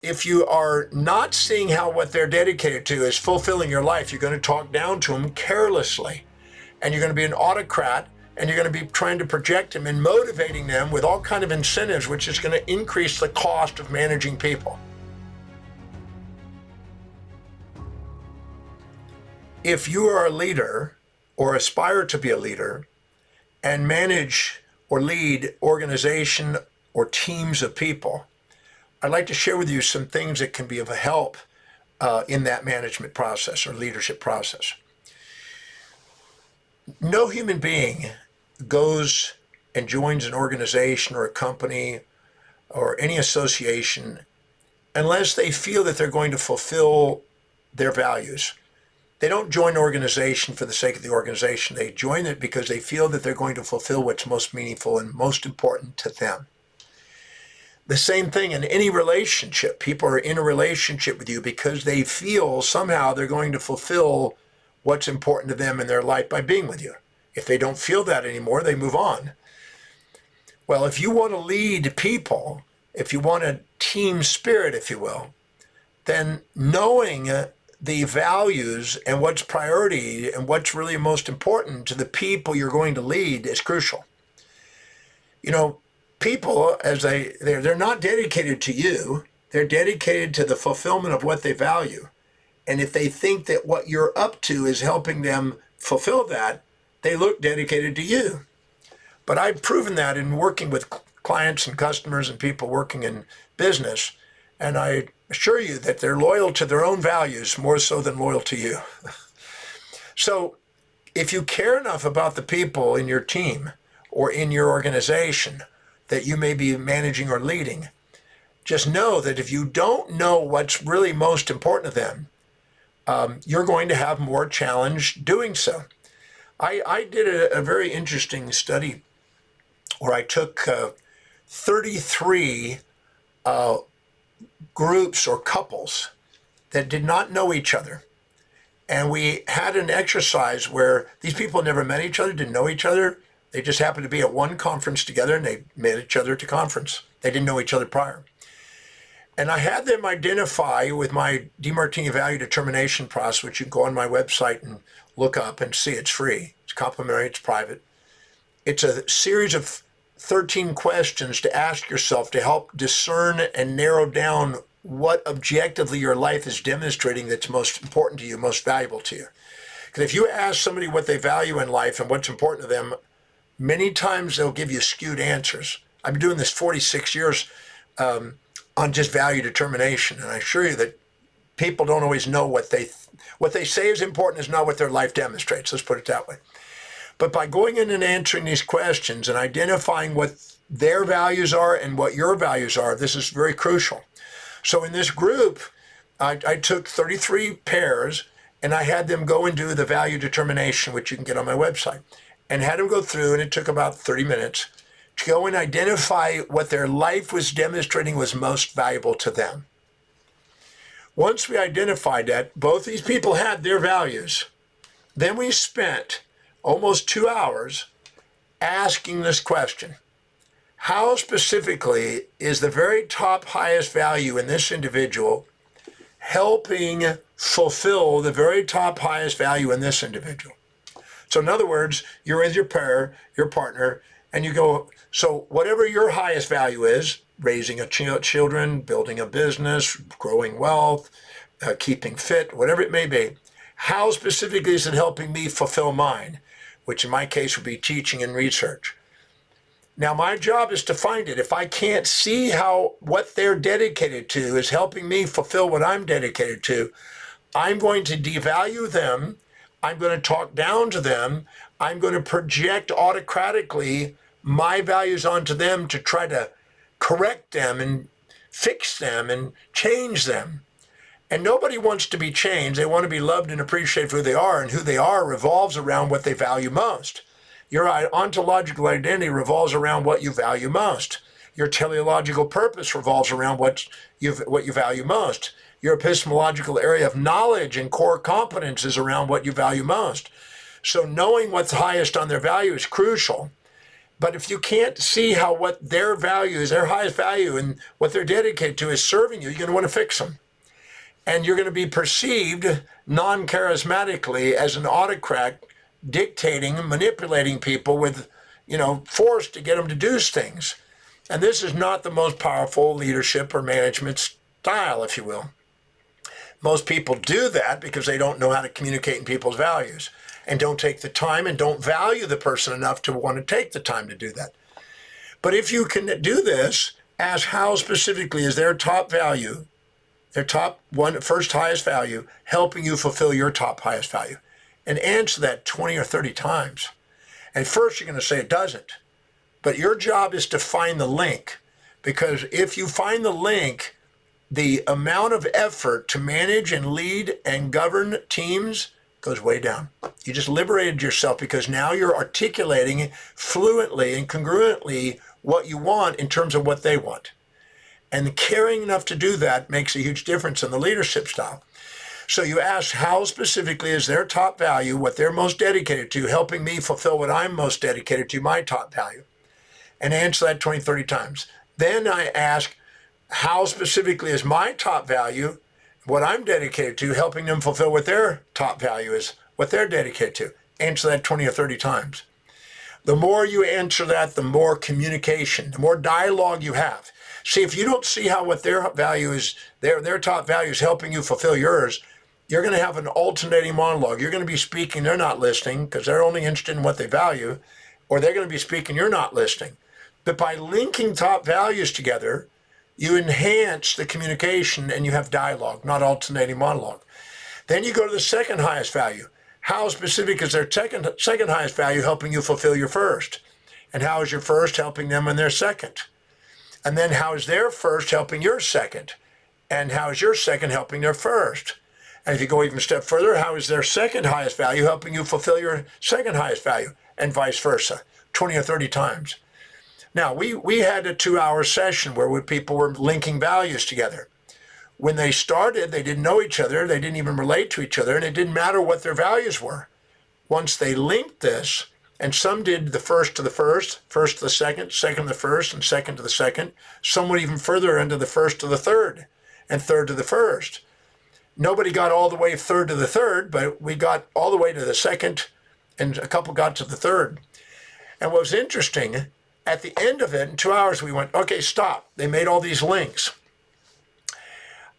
If you are not seeing how what they're dedicated to is fulfilling your life, you're going to talk down to them carelessly, and you're going to be an autocrat, and you're going to be trying to project them and motivating them with all kind of incentives, which is going to increase the cost of managing people. If you are a leader or aspire to be a leader and manage or lead organization or teams of people, I'd like to share with you some things that can be of help in that management process or leadership process. No human being goes and joins an organization or a company or any association unless they feel that they're going to fulfill their values. They don't join an organization for the sake of the organization. They join it because they feel that they're going to fulfill what's most meaningful and most important to them. The same thing in any relationship. People are in a relationship with you because they feel somehow they're going to fulfill what's important to them in their life by being with you. If they don't feel that anymore, they move on. Well, if you want to lead people, if you want a team spirit, if you will, then knowing the values and what's priority and what's really most important to the people you're going to lead is crucial. You know, people, as they're not dedicated to you, they're dedicated to the fulfillment of what they value. And if they think that what you're up to is helping them fulfill that, they look dedicated to you. But I've proven that in working with clients and customers and people working in business, and I assure you that they're loyal to their own values more so than loyal to you. So if you care enough about the people in your team or in your organization that you may be managing or leading, just know that if you don't know what's really most important to them, you're going to have more challenge doing so. I did a very interesting study where I took 33 groups or couples that did not know each other. And we had an exercise where these people never met each other, didn't know each other. They just happened to be at one conference together and they met each other at the conference. They didn't know each other prior. And I had them identify with my Demartini value determination process, which you can go on my website and look up and see. It's free. It's complimentary. It's private. It's a series of 13 questions to ask yourself to help discern and narrow down what objectively your life is demonstrating that's most important to you, most valuable to you. Because if you ask somebody what they value in life and what's important to them, many times they'll give you skewed answers. I've been doing this 46 years on just value determination, and I assure you that people don't always know what they say is important is not what their life demonstrates. Let's put it that way. But by going in and answering these questions and identifying what their values are and what your values are, this is very crucial. So in this group, I took 33 pairs and I had them go and do the value determination, which you can get on my website, and had them go through, and it took about 30 minutes to go and identify what their life was demonstrating was most valuable to them. Once we identified that, both these people had their values. Then we spent almost 2 hours asking this question: how specifically is the very top highest value in this individual helping fulfill the very top highest value in this individual? So in other words, you're with your pair, your partner, and you go, so whatever your highest value is, raising children, building a business, growing wealth, keeping fit, whatever it may be, how specifically is it helping me fulfill mine? Which in my case would be teaching and research. Now my job is to find it. If I can't see how what they're dedicated to is helping me fulfill what I'm dedicated to, I'm going to devalue them. I'm going to talk down to them. I'm going to project autocratically my values onto them to try to correct them and fix them and change them. And nobody wants to be changed. They want to be loved and appreciated for who they are, and who they are revolves around what they value most. Your ontological identity revolves around what you value most. Your teleological purpose revolves around what you value most. Your epistemological area of knowledge and core competence is around what you value most. So knowing what's highest on their value is crucial. But if you can't see how what their value is, their highest value, and what they're dedicated to is serving you, you're going to want to fix them. And you're going to be perceived non-charismatically as an autocrat dictating and manipulating people with, force to get them to do things. And this is not the most powerful leadership or management style, if you will. Most people do that because they don't know how to communicate in people's values and don't take the time and don't value the person enough to want to take the time to do that. But if you can do this, ask how specifically is their top value, their top one, first highest value, helping you fulfill your top highest value. And answer that 20 or 30 times. And first you're going to say it doesn't. But your job is to find the link. Because if you find the link, the amount of effort to manage and lead and govern teams goes way down. You just liberated yourself because now you're articulating fluently and congruently what you want in terms of what they want. And caring enough to do that makes a huge difference in the leadership style. So you ask how specifically is their top value, what they're most dedicated to, helping me fulfill what I'm most dedicated to, my top value. And answer that 20, 30 times. Then I ask how specifically is my top value, what I'm dedicated to, helping them fulfill what their top value is, what they're dedicated to. Answer that 20 or 30 times. The more you answer that, the more communication, the more dialogue you have. See, if you don't see how what their value is, their top value is helping you fulfill yours, you're going to have an alternating monologue. You're going to be speaking, they're not listening because they're only interested in what they value, or they're going to be speaking, you're not listening. But by linking top values together, you enhance the communication and you have dialogue, not alternating monologue. Then you go to the second highest value. How specific is their second highest value helping you fulfill your first? And how is your first helping them in their second? And then how is their first helping your second? And how is your second helping their first? And if you go even a step further, how is their second highest value helping you fulfill your second highest value? And vice versa, 20 or 30 times. Now, we had a 2-hour session where people were linking values together. When they started, they didn't know each other, they didn't even relate to each other, and it didn't matter what their values were. Once they linked this, and some did the first to the first, first to the second, second to the first, and second to the second. Some went even further into the first to the third, and third to the first. Nobody got all the way third to the third, but we got all the way to the second, and a couple got to the third. And what was interesting, at the end of it, in 2 hours, we went, okay, stop. They made all these links.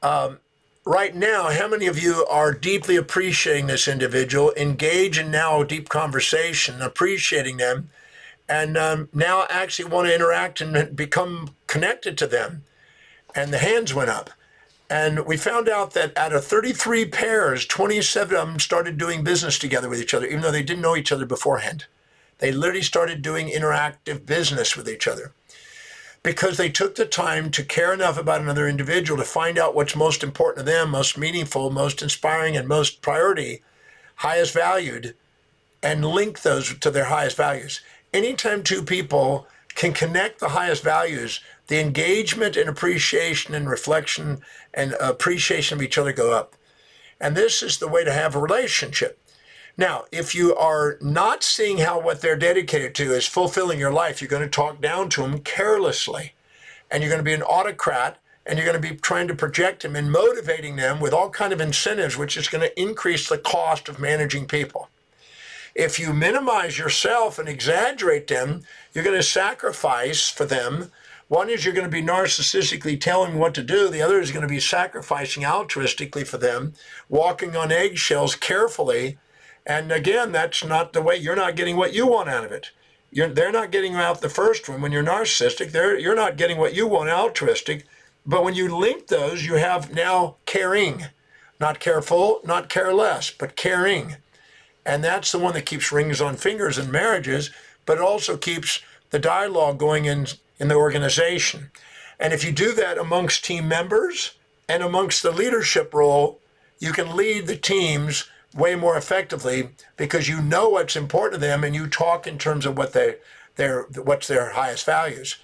Right now, how many of you are deeply appreciating this individual, engage in now a deep conversation, appreciating them, and now actually want to interact and become connected to them? And the hands went up. And we found out that out of 33 pairs, 27 of them started doing business together with each other, even though they didn't know each other beforehand. They literally started doing interactive business with each other because they took the time to care enough about another individual to find out what's most important to them, most meaningful, most inspiring, and most priority, highest valued, and link those to their highest values. Anytime two people can connect the highest values, the engagement and appreciation and reflection and appreciation of each other go up. And this is the way to have a relationship. Now, if you are not seeing how what they're dedicated to is fulfilling your life, you're going to talk down to them carelessly. And you're going to be an autocrat, and you're going to be trying to project them and motivating them with all kinds of incentives, which is going to increase the cost of managing people. If you minimize yourself and exaggerate them, you're going to sacrifice for them. One is you're going to be narcissistically telling them what to do. The other is going to be sacrificing altruistically for them, walking on eggshells carefully. And again, that's not the way. You're not getting what you want out of it. They're not getting out the first one. When you're narcissistic, you're not getting what you want altruistic. But when you link those, you have now caring. Not careful, not careless, but caring. And that's the one that keeps rings on fingers in marriages, but it also keeps the dialogue going in the organization. And if you do that amongst team members and amongst the leadership role, you can lead the teams way more effectively because you know what's important to them and you talk in terms of what's their highest values.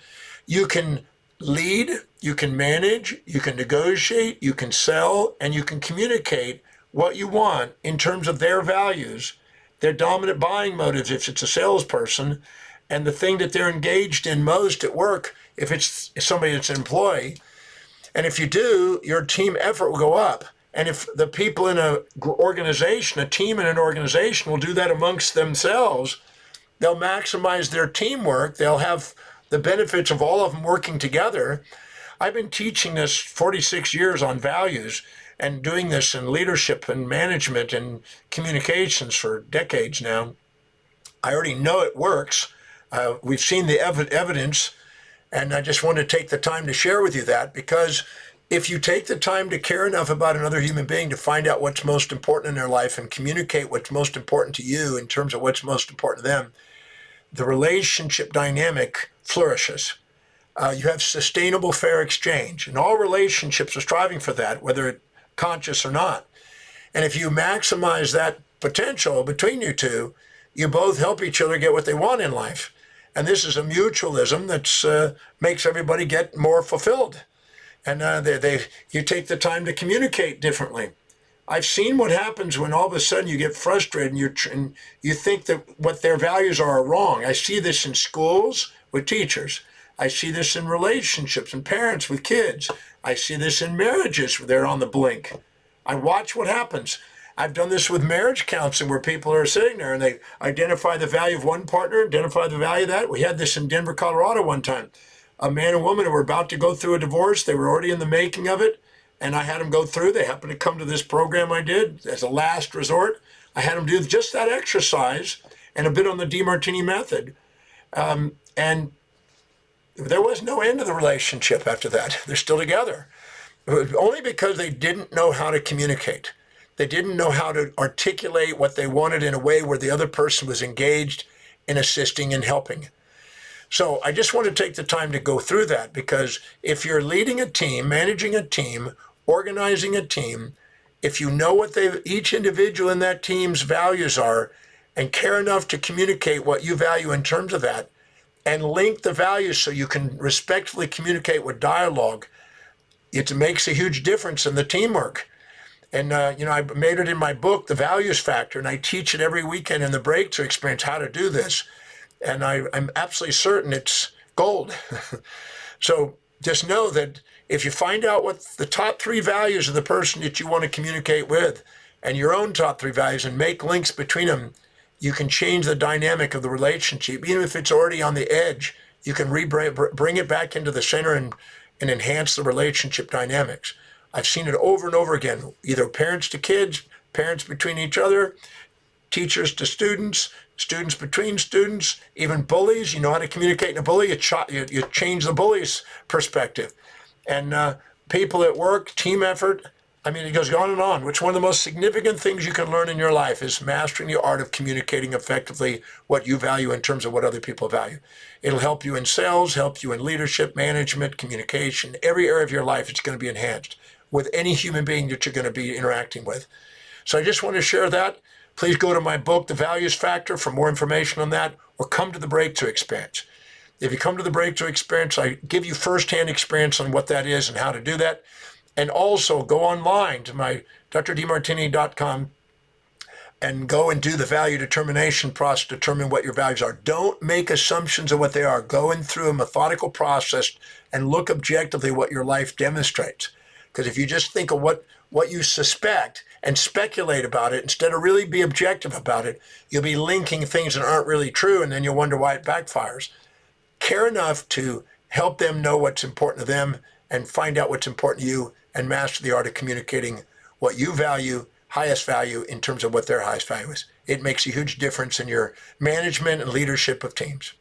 You can lead, you can manage, you can negotiate, you can sell, and you can communicate what you want in terms of their values, their dominant buying motives if it's a salesperson, and the thing that they're engaged in most at work, if it's somebody that's an employee, and if you do, your team effort will go up. And if the people in a organization, a team in an organization will do that amongst themselves, they'll maximize their teamwork. They'll have the benefits of all of them working together. I've been teaching this 46 years on values and doing this in leadership and management and communications for decades now. I already know it works. We've seen the evidence, and I just want to take the time to share with you that, because if you take the time to care enough about another human being to find out what's most important in their life and communicate what's most important to you in terms of what's most important to them, the relationship dynamic flourishes. You have sustainable, fair exchange, and all relationships are striving for that, whether it's conscious or not. And if you maximize that potential between you two, you both help each other get what they want in life. And this is a mutualism that makes everybody get more fulfilled. And you take the time to communicate differently. I've seen what happens when all of a sudden you get frustrated and you think that what their values are wrong. I see this in schools with teachers. I see this in relationships and parents with kids. I see this in marriages where they're on the blink. I watch what happens. I've done this with marriage counseling where people are sitting there and they identify the value of one partner, identify the value of that. We had this in Denver, Colorado one time. A man and woman who were about to go through a divorce. They were already in the making of it. And I had them go through. They happened to come to this program I did as a last resort. I had them do just that exercise and a bit on the Demartini method. And there was no end to the relationship after that. They're still together. Only because they didn't know how to communicate. They didn't know how to articulate what they wanted in a way where the other person was engaged in assisting and helping. So I just want to take the time to go through that, because if you're leading a team, managing a team, organizing a team, if you know what each individual in that team's values are and care enough to communicate what you value in terms of that and link the values so you can respectfully communicate with dialogue, it makes a huge difference in the teamwork. And, I made it in my book, The Values Factor, and I teach it every weekend in the breakthrough experience how to do this. And I'm absolutely certain it's gold. So just know that if you find out what the top 3 values of the person that you want to communicate with and your own top 3 values and make links between them, you can change the dynamic of the relationship. Even if it's already on the edge, you can bring it back into the center and enhance the relationship dynamics. I've seen it over and over again, either parents to kids, parents between each other, teachers to students, students between students, even bullies. You know how to communicate in a bully, you change the bully's perspective. And people at work, team effort, it goes on and on. Which one of the most significant things you can learn in your life is mastering the art of communicating effectively what you value in terms of what other people value. It'll help you in sales, help you in leadership, management, communication. Every area of your life, it's going to be enhanced with any human being that you're going to be interacting with. So I just want to share that. Please go to my book, The Values Factor, for more information on that, or come to the Breakthrough Experience. If you come to the Breakthrough Experience, I give you firsthand experience on what that is and how to do that. And also go online to my drdemartini.com and go and do the value determination process, determine what your values are. Don't make assumptions of what they are. Go in through a methodical process and look objectively what your life demonstrates. Because if you just think of what you suspect and speculate about it, instead of really be objective about it, you'll be linking things that aren't really true, and then you'll wonder why it backfires. Care enough to help them know what's important to them and find out what's important to you and master the art of communicating what you value, highest value, in terms of what their highest value is. It makes a huge difference in your management and leadership of teams.